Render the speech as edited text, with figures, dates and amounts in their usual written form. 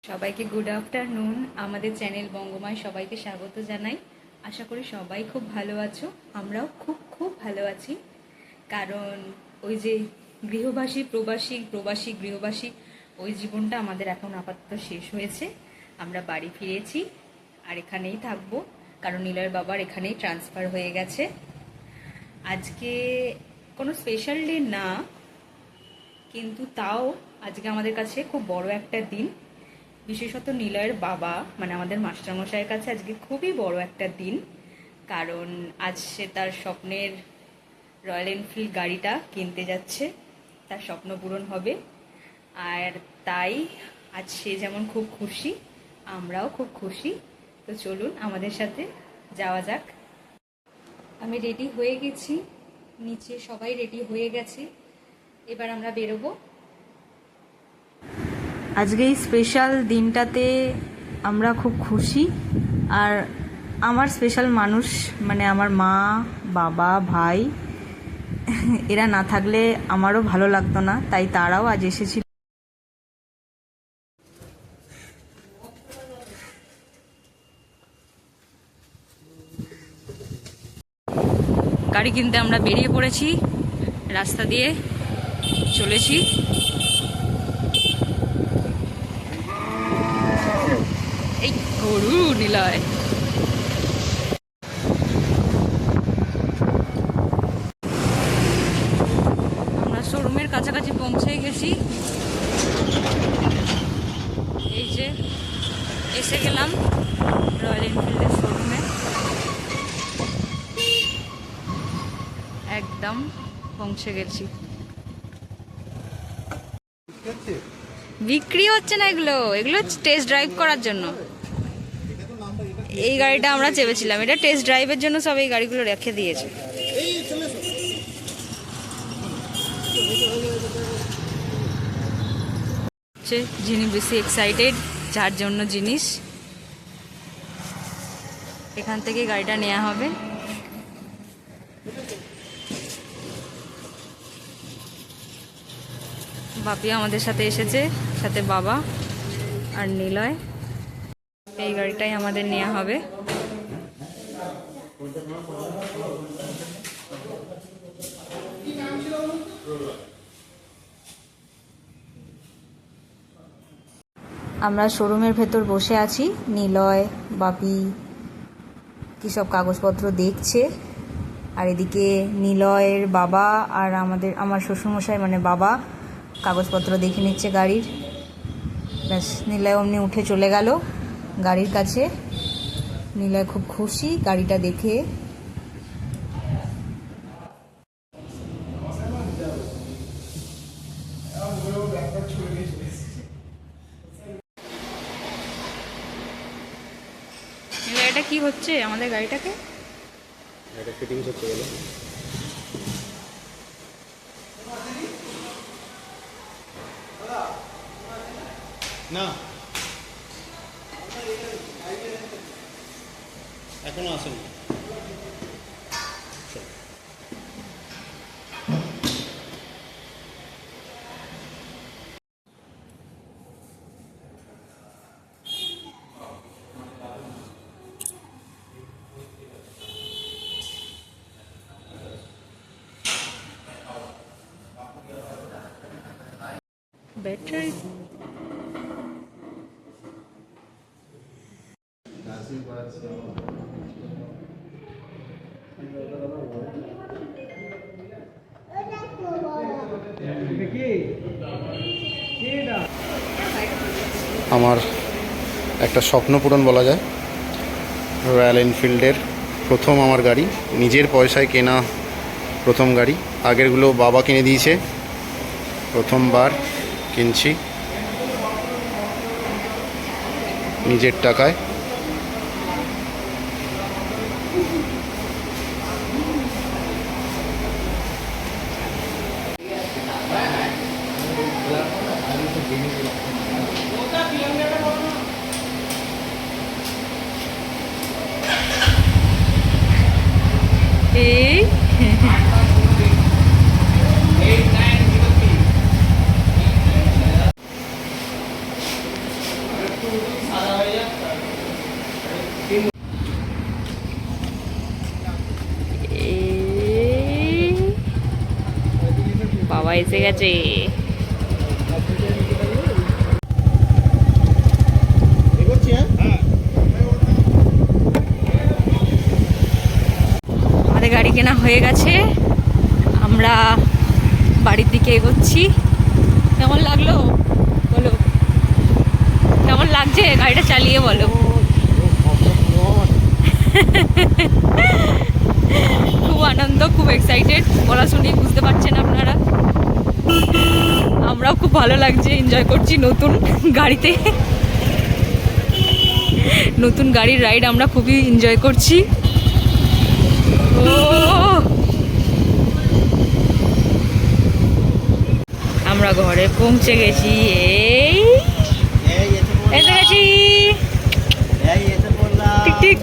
সবাইকে good afternoon. আমাদের channel বঙ্গমায় সবাইকে স্বাগত জানাই। আশা করি সবাই খুব ভালো আছো। আমরাও খুব খুব ভালো আছি। কারণ ওই যে গৃহবাসী প্রবাসী প্রবাসী গৃহবাসী ওই জীবনটা আমাদের এখন আপাতত শেষ হয়েছে। আমরা বাড়ি ফিরেছি আর এখানেই থাকবো, কারণ নিলয়ের বাবার এখানেই ট্রান্সফার হয়ে গেছে। আজকে কোনো স্পেশাল ডে না, কিন্তু তাও আজকে আমাদের কাছে খুব বড় একটা দিন। বিশেষত নিলয়ের বাবা মানে আমাদের মাস্টারমশাইয়ের কাছে আজকে খুবই বড় একটা দিন, কারণ আজ সে তার স্বপ্নের রয়্যাল এনফিল্ড গাড়িটা কিনতে যাচ্ছে। তার স্বপ্ন পূরণ হবে, আর তাই আজ সে যেমন খুব খুশি, আমরাও খুব খুশি। তো চলুন আমাদের সাথে যাওয়া যাক। আমি রেডি হয়ে গেছি, নিচে সবাই রেডি হয়ে গেছে, এবার আমরা বেরোবো। আজকে এই স্পেশাল দিনটাতে আমরা খুব খুশি। আর আমার স্পেশাল মানুষ মানে আমার মা, বাবা, ভাই, এরা না থাকলে আমারও ভালো লাগতো না, তাই তারাও আজ এসেছিল। গাড়ি কিনতে আমরা বেরিয়ে পড়েছি, রাস্তা দিয়ে চলেছি। এই গরু নিলয়, আমরা শোরুমের কাছাকাছি পৌঁছে গেছি। এই যে এসে গেলাম রয়্যাল এনফিল্ডের শোরুমে, একদম পৌঁছে গেছি। বিক্রি হচ্ছে না, এগুলো এগুলো টেস্ট ড্রাইভ করার জন্য। এই গাড়িটা আমরা চেপেছিলাম, এটা টেস্ট ড্রাইভের জন্য সব এই গাড়িগুলো রেখে দিয়েছে। যিনি বেশি এক্সাইটেড, যার জন্য জিনিস, এখান থেকে গাড়িটা নেওয়া হবে। বাপি আমাদের সাথে এসেছে, সাথে বাবা আর নিলয়। এই গাড়িটাই আমাদের নেওয়া হবে। আমরা শোরুমের ভেতর বসে আছি, নিলয় বাপি কী সব কাগজপত্র দেখছে, আর এদিকে নিলয়ের বাবা আর আমার শ্বশুরমশাই মানে বাবা কাগজপত্র দেখে নিচ্ছে গাড়ির। ব্যাস, নিলয় অমনি উঠে চলে গেল গাড়ির কাছে। নিলয় খুব খুশি গাড়িটা দেখে। এটা কি হচ্ছে আমাদের গাড়িটাকে? এটা ফিটিংস হচ্ছে বলে না, এখনো আসেনি। ব্যাটারি আমার একটা স্বপ্ন পূরণ বলা যায়। রয়্যাল এনফিল্ডের প্রথম আমার গাড়ি, নিজের পয়সায় কেনা প্রথম গাড়ি। আগেরগুলো বাবা কিনে দিয়েছে, প্রথমবার কিনছি নিজের টাকায়। এই এসে গেছে। আমাদের গাড়ি কেনা হয়ে গেছে, আমরা বাড়ির দিকে এগোচ্ছি। কেমন লাগলো বলো, কেমন লাগছে গাড়িটা চালিয়ে বলো। খুব আনন্দ, খুব এক্সাইটেড, বলা শুনেই বুঝতে পারছেন আপনারা। আমরাও খুব ভালো লাগছে, এনজয় করছি নতুন গাড়িতে, নতুন গাড়ির রাইড আমরা খুবই এনজয় করছি। ও আমরা ঘরে পৌঁছে গেছি, এই এসে গেছি, ঠিক ঠিক।